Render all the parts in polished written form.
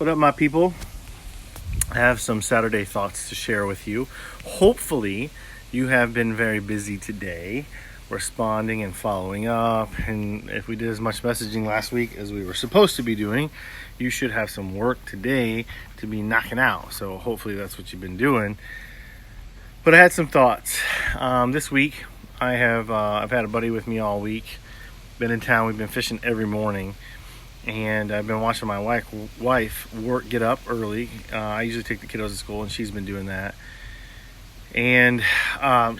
What up, my people? I have some Saturday thoughts to share with you. Hopefully, you have been very busy today, responding and following up. And if we did as much messaging last week as we were supposed to be doing, you should have some work today to be knocking out. So hopefully that's what you've been doing. But I had some thoughts. This week, I've had a buddy with me all week. Been in town. We've been fishing every morning. And I've been watching my wife get up early. I usually take the kiddos to school, and she's been doing that. And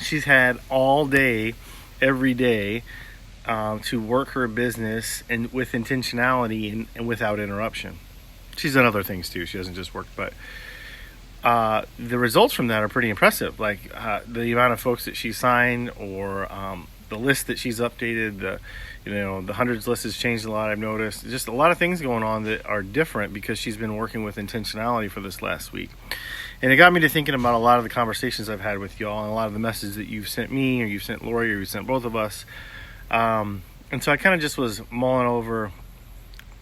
she's had all day, every day, to work her business and with intentionality and without interruption. She's done other things too. She doesn't just work, but the results from that are pretty impressive. Like the amount of folks that she signed, or the list that she's updated. The hundreds list has changed a lot, I've noticed. Just a lot of things going on that are different because she's been working with intentionality for this last week. And it got me to thinking about a lot of the conversations I've had with y'all and a lot of the messages that you've sent me, or you've sent Lori, or you've sent both of us. And so I kind of just was mulling over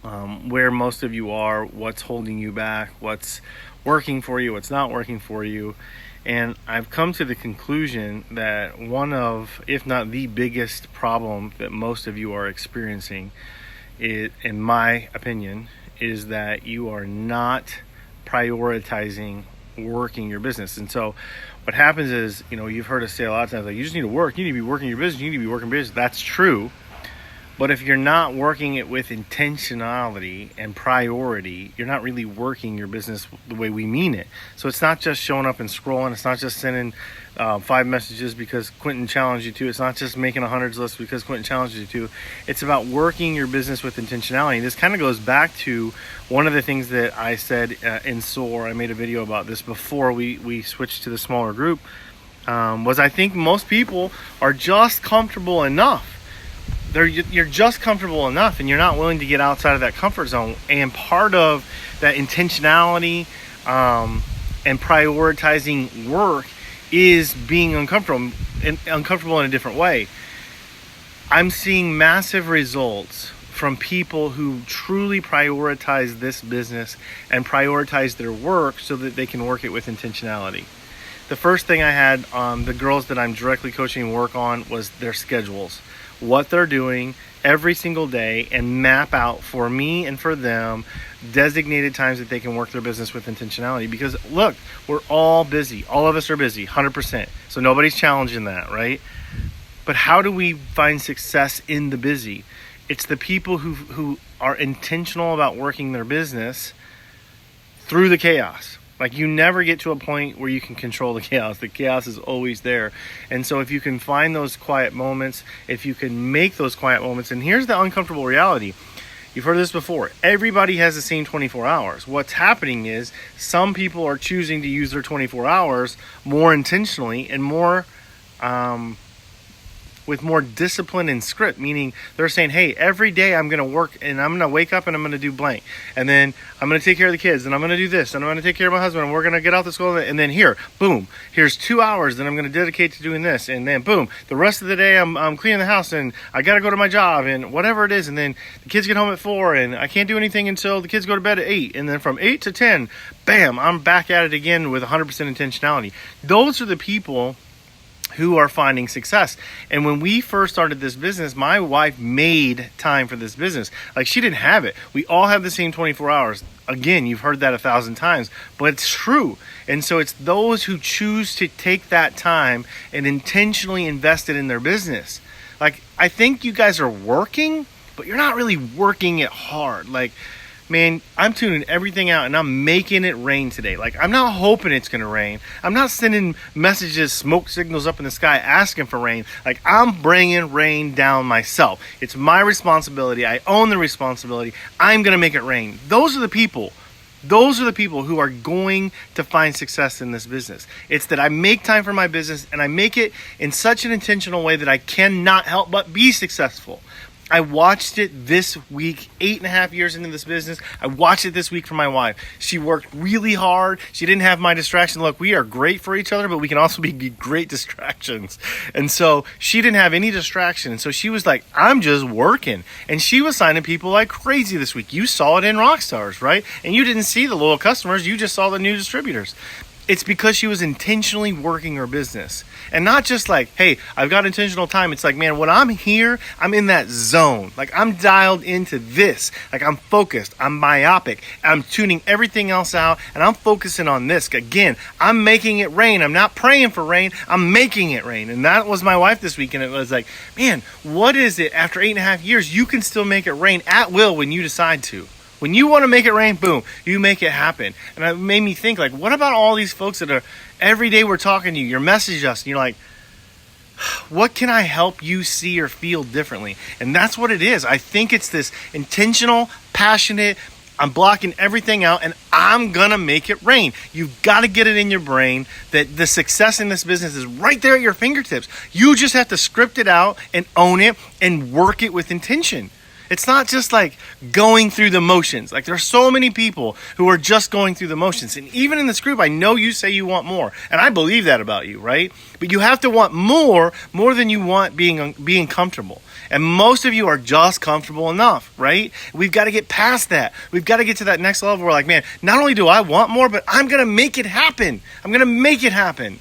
where most of you are, what's holding you back, what's working for you, what's not working for you. And I've come to the conclusion that one of, if not the biggest problem that most of you are experiencing, in my opinion, is that you are not prioritizing working your business. And so what happens is, you've heard us say a lot of times, like, you just need to work. You need to be working your business. You need to be working business. That's true. But if you're not working it with intentionality and priority, you're not really working your business the way we mean it. So it's not just showing up and scrolling. It's not just sending 5 messages because Quentin challenged you to. It's not just making a hundreds list because Quentin challenged you to. It's about working your business with intentionality. This kind of goes back to one of the things that I said in SOAR. I made a video about this before we switched to the smaller group. Was I think most people are just comfortable enough. You're just comfortable enough, and you're not willing to get outside of that comfort zone. And part of that intentionality and prioritizing work is being uncomfortable in a different way. I'm seeing massive results from people who truly prioritize this business and prioritize their work so that they can work it with intentionality. The first thing I had the girls that I'm directly coaching work on was their schedules. What they're doing every single day, and map out for me and for them designated times that they can work their business with intentionality. Because look, we're all busy. All of us are busy, 100%. So nobody's challenging that, right? But how do we find success in the busy? It's the people who are intentional about working their business through the chaos. Like, you never get to a point where you can control the chaos. The chaos is always there. And so if you can find those quiet moments, if you can make those quiet moments, and here's the uncomfortable reality. You've heard this before. Everybody has the same 24 hours. What's happening is some people are choosing to use their 24 hours more intentionally and more with more discipline and script, meaning they're saying, hey, every day I'm going to work, and I'm going to wake up and I'm going to do blank. And then I'm going to take care of the kids, and I'm going to do this, and I'm going to take care of my husband, and we're going to get out to school. And then here's 2 hours that I'm going to dedicate to doing this. And then boom, the rest of the day I'm cleaning the house, and I got to go to my job, and whatever it is. And then the kids get home at 4, and I can't do anything until the kids go to bed at 8. And then from 8 to 10, bam, I'm back at it again with 100% intentionality. Those are the people who are finding success. And when we first started this business, my wife made time for this business. Like, she didn't have it. We all have the same 24 hours. Again, you've heard that 1,000 times, but it's true. And so it's those who choose to take that time and intentionally invest it in their business. Like, I think you guys are working, but you're not really working it hard. Like, man, I'm tuning everything out and I'm making it rain today. Like, I'm not hoping it's going to rain. I'm not sending messages, smoke signals up in the sky asking for rain. Like, I'm bringing rain down myself. It's my responsibility. I own the responsibility. I'm going to make it rain. Those are the people who are going to find success in this business. It's that I make time for my business, and I make it in such an intentional way that I cannot help but be successful. I watched it this week, 8.5 years into this business. I watched it this week from my wife. She worked really hard. She didn't have my distraction. Look, we are great for each other, but we can also be great distractions. And so she didn't have any distraction. And so she was like, I'm just working. And she was signing people like crazy this week. You saw it in Rockstars, right? And you didn't see the loyal customers. You just saw the new distributors. It's because she was intentionally working her business. And not just like, hey, I've got intentional time. It's like, man, when I'm here, I'm in that zone. Like, I'm dialed into this. Like, I'm focused. I'm myopic. I'm tuning everything else out, and I'm focusing on this. Again, I'm making it rain. I'm not praying for rain. I'm making it rain. And that was my wife this week, and it was like, man, what is it after 8.5 years? You can still make it rain at will when you decide to. When you want to make it rain, boom, you make it happen. And it made me think, like, what about all these folks that are, every day we're talking to you, you're messaging us, and you're like, what can I help you see or feel differently? And that's what it is. I think it's this intentional, passionate, I'm blocking everything out, and I'm going to make it rain. You've got to get it in your brain that the success in this business is right there at your fingertips. You just have to script it out and own it and work it with intention. It's not just like going through the motions. Like, there's so many people who are just going through the motions. And even in this group, I know you say you want more. And I believe that about you, right? But you have to want more than you want being comfortable. And most of you are just comfortable enough, right? We've got to get past that. We've got to get to that next level where we're like, man, not only do I want more, but I'm going to make it happen. I'm going to make it happen.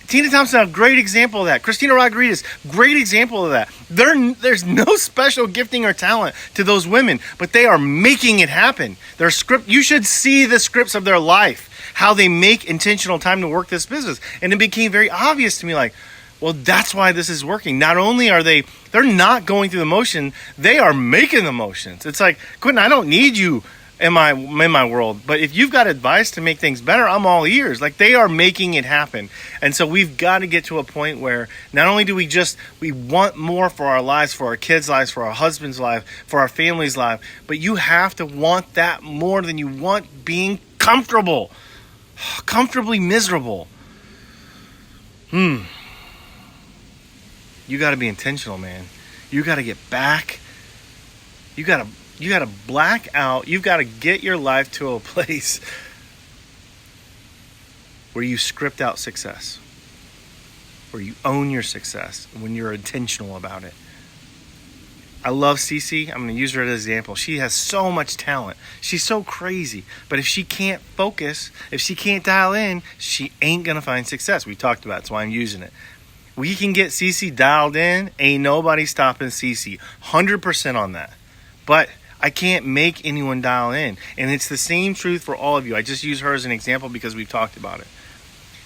Tina Thompson, a great example of that. Christina Rodriguez, great example of that. There's no special gifting or talent to those women, but they are making it happen. You should see the scripts of their life, how they make intentional time to work this business. And it became very obvious to me, like, well, that's why this is working. Not only are they're not going through the motion, they are making the motions. It's like, Quentin, I don't need you in my world, but if you've got advice to make things better, I'm all ears. Like, they are making it happen. And so we've got to get to a point where not only do we want more for our lives, for our kids' lives, for our husband's life, for our family's life, but you have to want that more than you want being comfortably miserable. You got to be intentional, man. You got to get back. You got to black out. You've got to get your life to a place where you script out success, where you own your success when you're intentional about it. I love Cece. I'm going to use her as an example. She has so much talent. She's so crazy. But if she can't focus, if she can't dial in, she ain't going to find success. We talked about it. That's why I'm using it. We can get Cece dialed in. Ain't nobody stopping Cece. 100% on that. But I can't make anyone dial in. And it's the same truth for all of you. I just use her as an example because we've talked about it.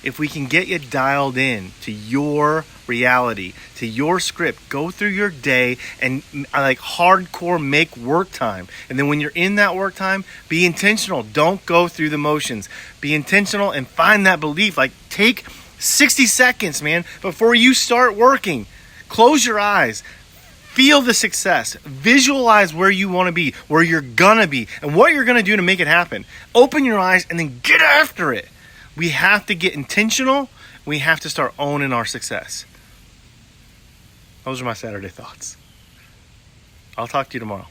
If we can get you dialed in to your reality, to your script, go through your day and like hardcore make work time. And then when you're in that work time, be intentional. Don't go through the motions. Be intentional and find that belief. Like, take 60 seconds, man, before you start working. Close your eyes. Feel the success. Visualize where you want to be, where you're going to be, and what you're going to do to make it happen. Open your eyes and then get after it. We have to get intentional. We have to start owning our success. Those are my Saturday thoughts. I'll talk to you tomorrow.